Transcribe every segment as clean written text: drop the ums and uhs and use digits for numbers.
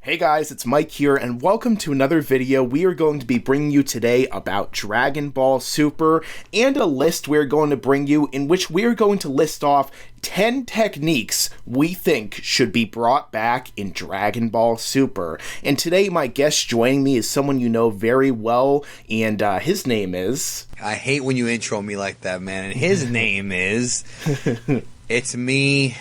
Hey guys, it's Mike here, and welcome to another video. We are going to be bringing you today about Dragon Ball Super, and a list we're going to bring you in which we are going to list off 10 techniques we think should be brought back in Dragon Ball Super. And today my guest joining me is someone you know very well, and his name is... I hate when you intro me like that, man. And his name is... It's Big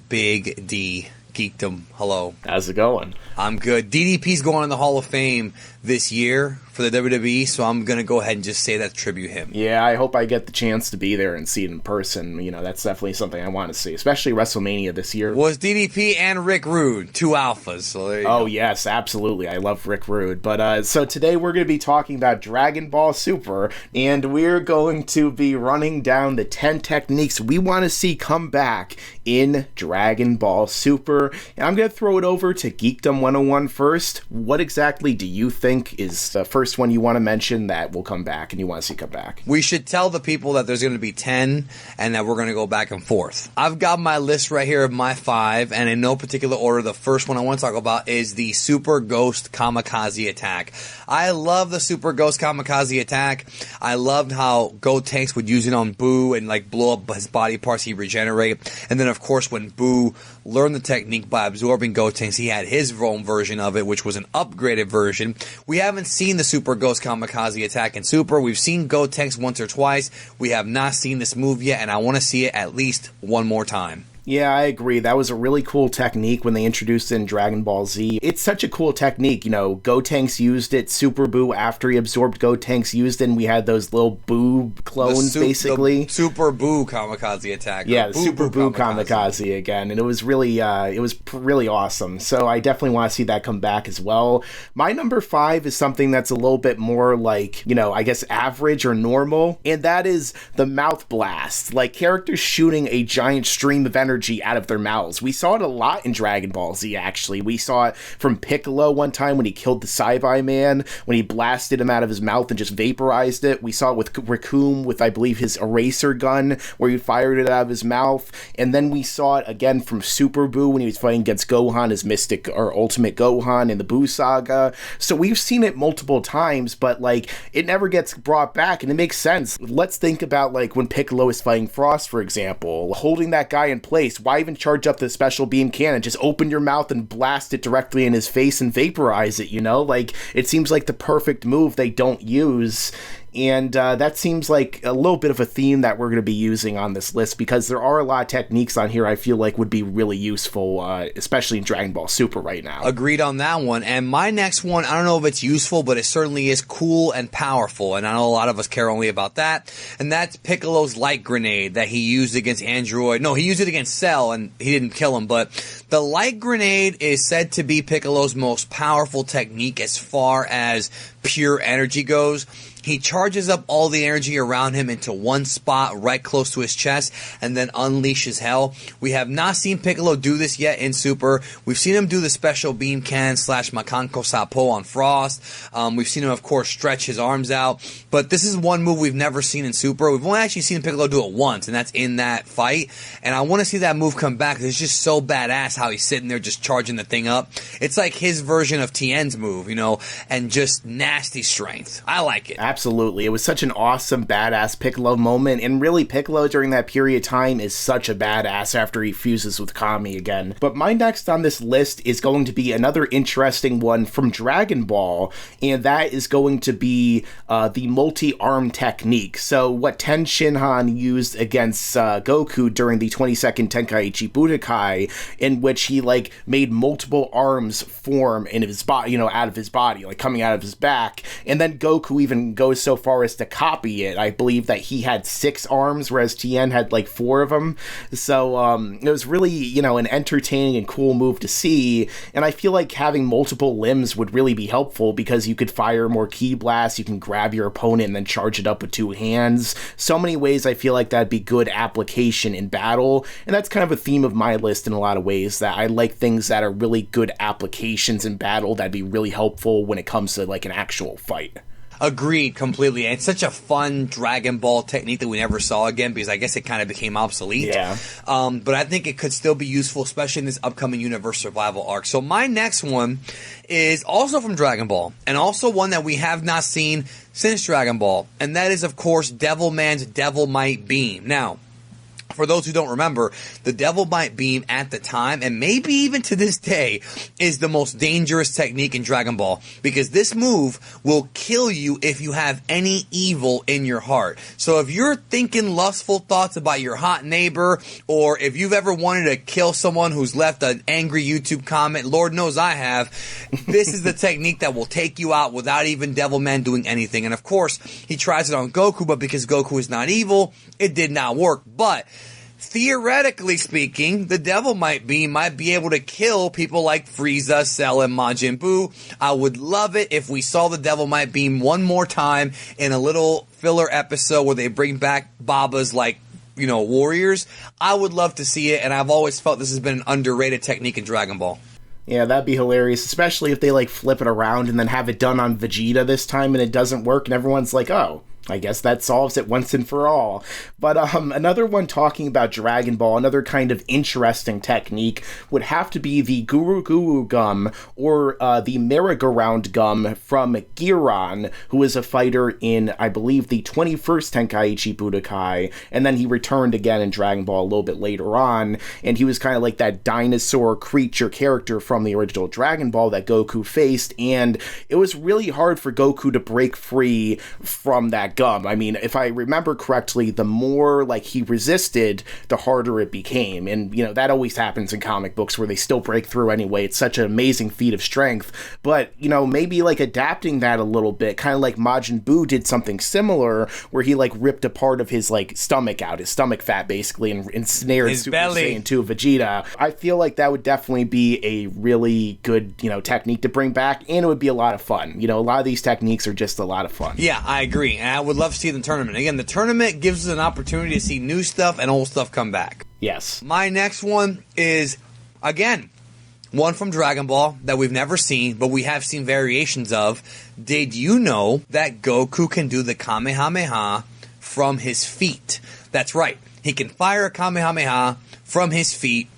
D. Geekdom. Hello. How's it going? I'm good. DDP's going in the Hall of Fame this year for the WWE, so I'm going to go ahead and just say that to tribute him. Yeah, I hope I get the chance to be there and see it in person. You know, that's definitely something I want to see, especially WrestleMania this year. Was DDP and Rick Rude, two alphas. So there you go. Yes, absolutely. I love Rick Rude. But so today we're going to be talking about Dragon Ball Super, and we're going to be running down the 10 techniques we want to see come back in Dragon Ball Super. And I'm going to throw it over to Geekdom101 first. What exactly do you think is the first one you want to mention that will come back and you want to see come back? We should tell the people that there's going to be 10 and that we're going to go back and forth. I've got my list right here of my 5, and in no particular order, the first one I want to talk about is the Super Ghost Kamikaze attack. I love the Super Ghost Kamikaze attack. I loved how Gotenks would use it on Buu and like blow up his body parts, he'd regenerate. And then of course when Buu learned the technique by absorbing Gotenks, he had his own version of it, which was an upgraded version. We haven't seen the Super Ghost Kamikaze attack in Super. We've seen Gotenks once or twice. We have not seen this move yet, and I want to see it at least one more time. Yeah, I agree. That was a really cool technique when they introduced it in Dragon Ball Z. It's such a cool technique. You know, Gotenks used it, Super Buu, after he absorbed Gotenks, used it, and we had those little Buu clones, basically. The Super Buu Kamikaze attack. Yeah, the Super Buu Kamikaze again. And it was really awesome. So I definitely want to see that come back as well. My number 5 is something that's a little bit more like, you know, I guess average or normal, and that is the mouth blast. Like, characters shooting a giant stream of energy out of their mouths. We saw it a lot in Dragon Ball Z, actually. We saw it from Piccolo one time when he killed the Saibai Man, when he blasted him out of his mouth and just vaporized it. We saw it with Raccoon with, I believe, his eraser gun, where he fired it out of his mouth. And then we saw it again from Super Buu when he was fighting against Gohan as Mystic or Ultimate Gohan in the Buu Saga. So we've seen it multiple times, but like, it never gets brought back, and it makes sense. Let's think about like when Piccolo is fighting Frost, for example, holding that guy in place. Why even charge up the special beam cannon? Just open your mouth and blast it directly in his face and vaporize it, you know? Like, it seems like the perfect move they don't use. And that seems like a little bit of a theme that we're going to be using on this list, because there are a lot of techniques on here I feel like would be really useful, especially in Dragon Ball Super right now. Agreed on that one. And my next one, I don't know if it's useful, but it certainly is cool and powerful. And I know a lot of us care only about that. And that's Piccolo's light grenade that he used against Android. No, he used it against Cell, and he didn't kill him. But the light grenade is said to be Piccolo's most powerful technique as far as pure energy goes. He charges up all the energy around him into one spot right close to his chest and then unleashes hell. We have not seen Piccolo do this yet in Super. We've seen him do the special beam cannon / Makanko Sapo on Frost. We've seen him, of course, stretch his arms out. But this is one move we've never seen in Super. We've only actually seen Piccolo do it once, and that's in that fight. And I want to see that move come back. It's just so badass how he's sitting there just charging the thing up. It's like his version of Tien's move, you know, and just nasty strength. I like it. Absolutely. It was such an awesome, badass Piccolo moment, and really Piccolo during that period of time is such a badass after he fuses with Kami again. But my next on this list is going to be another interesting one from Dragon Ball, and that is going to be the multi-arm technique. So what Ten Shinhan used against Goku during the 22nd Tenkaichi Budokai, in which he like made multiple arms form in his body, you know, out of his body, like coming out of his back, and then Goku even goes so far as to copy it. I believe that he had 6 arms, whereas Tien had like 4 of them. So it was really, you know, an entertaining and cool move to see. And I feel like having multiple limbs would really be helpful, because you could fire more ki blasts, you can grab your opponent and then charge it up with 2 hands. So many ways I feel like that'd be good application in battle. And that's kind of a theme of my list in a lot of ways, that I like things that are really good applications in battle that'd be really helpful when it comes to like an actual fight. Agreed completely. And it's such a fun Dragon Ball technique that we never saw again because I guess it kind of became obsolete. Yeah. But I think it could still be useful, especially in this upcoming Universe Survival arc. So my next one is also from Dragon Ball, and also one that we have not seen since Dragon Ball, and that is, of course, Devilman's Devil Might Beam. Now, for those who don't remember, the Devil Might Beam at the time, and maybe even to this day, is the most dangerous technique in Dragon Ball, because this move will kill you if you have any evil in your heart. So if you're thinking lustful thoughts about your hot neighbor, or if you've ever wanted to kill someone who's left an angry YouTube comment, Lord knows I have, this is the technique that will take you out without even Devilman doing anything. And of course, he tries it on Goku, but because Goku is not evil, it did not work. But theoretically speaking, the Devil Might be able to kill people like Frieza, Cell, and Majin Buu. I would love it if we saw the Devil Might Beam one more time in a little filler episode where they bring back Baba's, like, you know, warriors. I would love to see it, and I've always felt this has been an underrated technique in Dragon Ball. Yeah, that'd be hilarious, especially if they, like, flip it around and then have it done on Vegeta this time and it doesn't work and everyone's like, oh, I guess that solves it once and for all. But another one talking about Dragon Ball, another kind of interesting technique would have to be the Guru Guru Gum, or the merry-go-round gum from Giran, who is a fighter in, I believe, the 21st Tenkaichi Budokai, and then he returned again in Dragon Ball a little bit later on, and he was kind of like that dinosaur creature character from the original Dragon Ball that Goku faced, and it was really hard for Goku to break free from that gum. I mean, if I remember correctly, the more, like, he resisted, the harder it became. And, you know, that always happens in comic books where they still break through anyway. It's such an amazing feat of strength. But, you know, maybe, like, adapting that a little bit, kind of like Majin Buu did something similar, where he, like, ripped a part of his, like, stomach out, his stomach fat, basically, and ensnared his Super belly. Saiyan 2 Vegeta. I feel like that would definitely be a really good, you know, technique to bring back, and it would be a lot of fun. You know, a lot of these techniques are just a lot of fun. Yeah, I agree. And I would love to see the tournament. Again, the tournament gives us an opportunity to see new stuff and old stuff come back. Yes. My next one is, again, one from Dragon Ball that we've never seen, but we have seen variations of. Did you know that Goku can do the Kamehameha from his feet? That's right. He can fire a Kamehameha from his feet.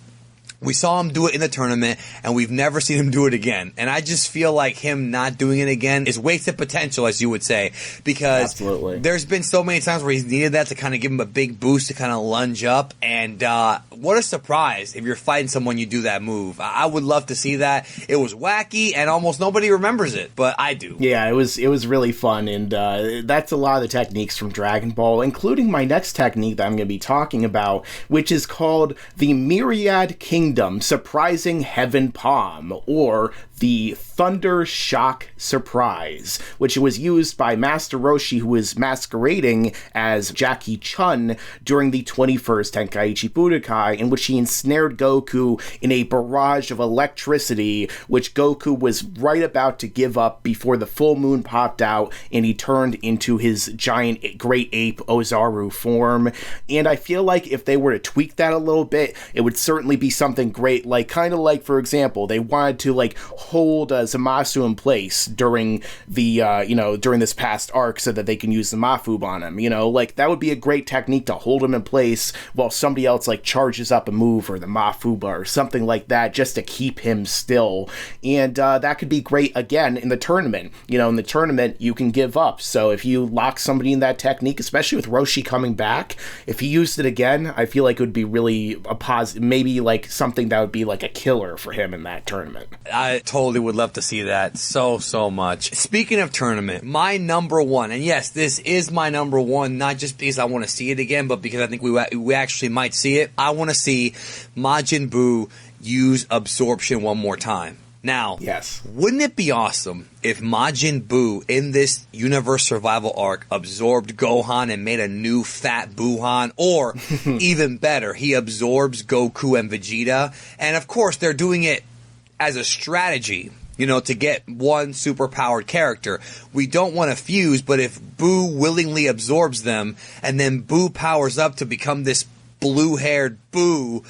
We saw him do it in the tournament, and we've never seen him do it again. And I just feel like him not doing it again is wasted potential, as you would say, because Absolutely. There's been so many times where he's needed that to kind of give him a big boost to kind of lunge up. And what a surprise if you're fighting someone, you do that move. I would love to see that. It was wacky, and almost nobody remembers it, but I do. Yeah, it was really fun, and that's a lot of the techniques from Dragon Ball, including my next technique that I'm going to be talking about, which is called the Myriad Kingdom Surprising Heaven Palm, or the Thunder Shock Surprise, which was used by Master Roshi, who was masquerading as Jackie Chun during the 21st Tenkaichi Budokai, in which he ensnared Goku in a barrage of electricity, which Goku was right about to give up before the full moon popped out and he turned into his giant great ape Ozaru form. And I feel like if they were to tweak that a little bit, it would certainly be something great, like, kind of like, for example, they wanted to, like, hold Zamasu in place during the, during this past arc so that they can use the Mafub on him, you know, like, that would be a great technique to hold him in place while somebody else, like, charges up a move or the Mafuba or something like that just to keep him still. And that could be great, again, in the tournament. You know, in the tournament, you can give up. So if you lock somebody in that technique, especially with Roshi coming back, if he used it again, I feel like it would be really a positive, maybe, like, something that would be, like, a killer for him in that tournament. I totally would love to see that so much. Speaking of tournament, my number one, and yes, this is my number one, not just because I want to see it again, but because I think we actually might see it. I want to see Majin Buu use Absorption one more time. Now, yes, wouldn't it be awesome if Majin Buu in this Universe Survival arc absorbed Gohan and made a new fat Buuhan? Or, even better, he absorbs Goku and Vegeta. And of course, they're doing it as a strategy, you know, to get one superpowered character. We don't want to fuse, but if Buu willingly absorbs them and then Buu powers up to become this blue-haired Buu,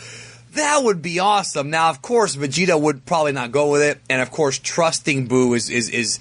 that would be awesome. Now, of course, Vegeta would probably not go with it, and of course, trusting Buu is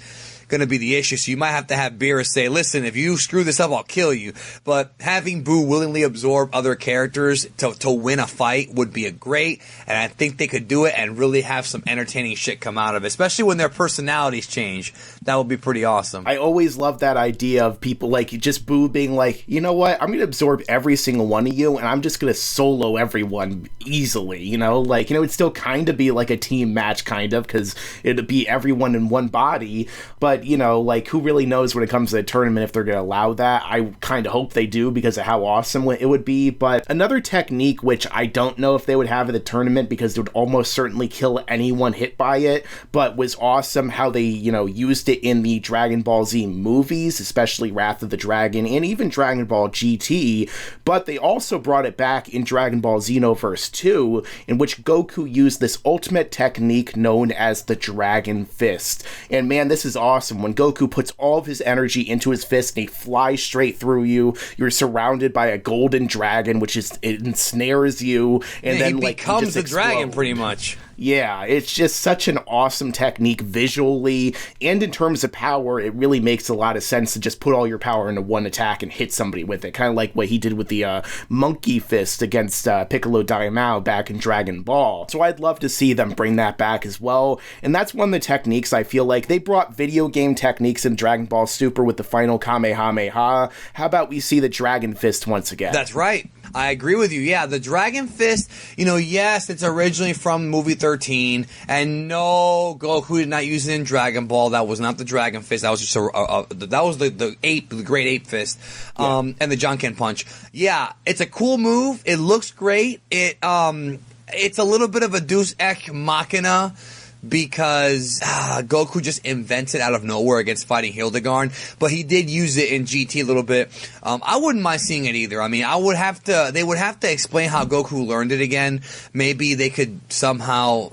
going to be the issue. So you might have to have Beerus say, listen, if you screw this up, I'll kill you. But having Buu willingly absorb other characters to win a fight would be a great, and I think they could do it and really have some entertaining shit come out of it, especially when their personalities change. That would be pretty awesome. I always love that idea of people like just Buu being like, you know what, I'm going to absorb every single one of you, and I'm just going to solo everyone easily, you know? Like, you know, it'd still kind of be like a team match, kind of, because it'd be everyone in one body, but, you know, like, who really knows when it comes to the tournament if they're going to allow that? I kind of hope they do because of how awesome it would be. But another technique, which I don't know if they would have at the tournament because it would almost certainly kill anyone hit by it, but was awesome how they, you know, used it in the Dragon Ball Z movies, especially Wrath of the Dragon and even Dragon Ball GT, but they also brought it back in Dragon Ball Xenoverse 2, in which Goku used this ultimate technique known as the Dragon Fist. And man, this is awesome. When Goku puts all of his energy into his fist and he flies straight through you, you're surrounded by a golden dragon, which is, it ensnares you, and then he like becomes the dragon pretty much. Yeah, it's just such an awesome technique visually, and in terms of power, it really makes a lot of sense to just put all your power into one attack and hit somebody with it, kind of like what he did with the Monkey Fist against Piccolo Daimao back in Dragon Ball. So I'd love to see them bring that back as well, and that's one of the techniques I feel like they brought video game techniques in Dragon Ball Super with the final Kamehameha. How about we see the Dragon Fist once again? That's right. I agree with you. Yeah, the Dragon Fist, you know, yes, it's originally from movie 13, and no, Goku did not use it in Dragon Ball. That was not the Dragon Fist. That was just that was the ape, the Great Ape Fist, and the Janken Punch. Yeah, it's a cool move. It looks great. It's a little bit of a Deus Ex Machina, because Goku just invented out of nowhere against fighting Hildegard, but he did use it in GT a little bit. I wouldn't mind seeing it either. I mean, they would have to explain how Goku learned it again. Maybe they could somehow,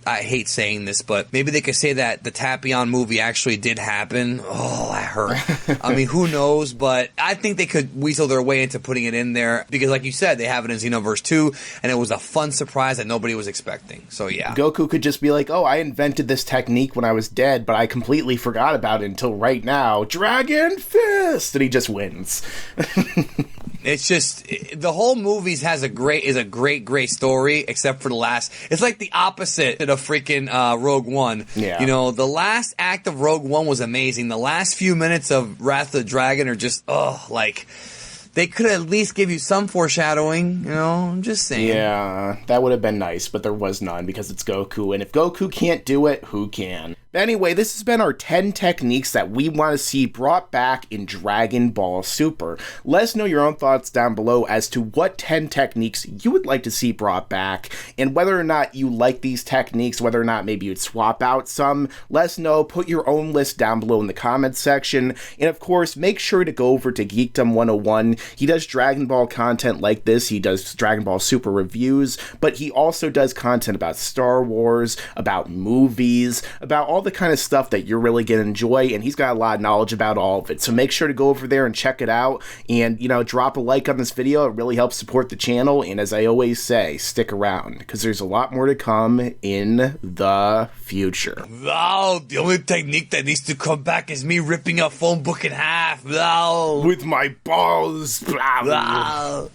I hate saying this, but maybe they could say that the Tapion movie actually did happen. Oh, that hurt. I mean, who knows, but I think they could weasel their way into putting it in there, because like you said, they have it in Xenoverse 2, and it was a fun surprise that nobody was expecting. So yeah. Goku could just be like, oh, I invented this technique when I was dead, but I completely forgot about it until right now. Dragon Fist! And he just wins. It's just, the whole movies is a great story, except for the last. It's like the opposite of freaking Rogue One. Yeah. You know, the last act of Rogue One was amazing. The last few minutes of Wrath of the Dragon are just, like, they could at least give you some foreshadowing, you know, I'm just saying. Yeah, that would have been nice, but there was none because it's Goku, and if Goku can't do it, who can? But anyway, this has been our 10 techniques that we want to see brought back in Dragon Ball Super. Let us know your own thoughts down below as to what 10 techniques you would like to see brought back, and whether or not you like these techniques, whether or not maybe you'd swap out some. Let us know, put your own list down below in the comments section, and of course, make sure to go over to Geekdom101. He does Dragon Ball content like this, he does Dragon Ball Super reviews, but he also does content about Star Wars, about movies, about all the kind of stuff that you're really going to enjoy, and he's got a lot of knowledge about all of it. So make sure to go over there and check it out, and, you know, drop a like on this video. It really helps support the channel, and as I always say, stick around, because there's a lot more to come in the future. Wow, the only technique that needs to come back is me ripping a phone book in half. Wow. With my balls. Wow.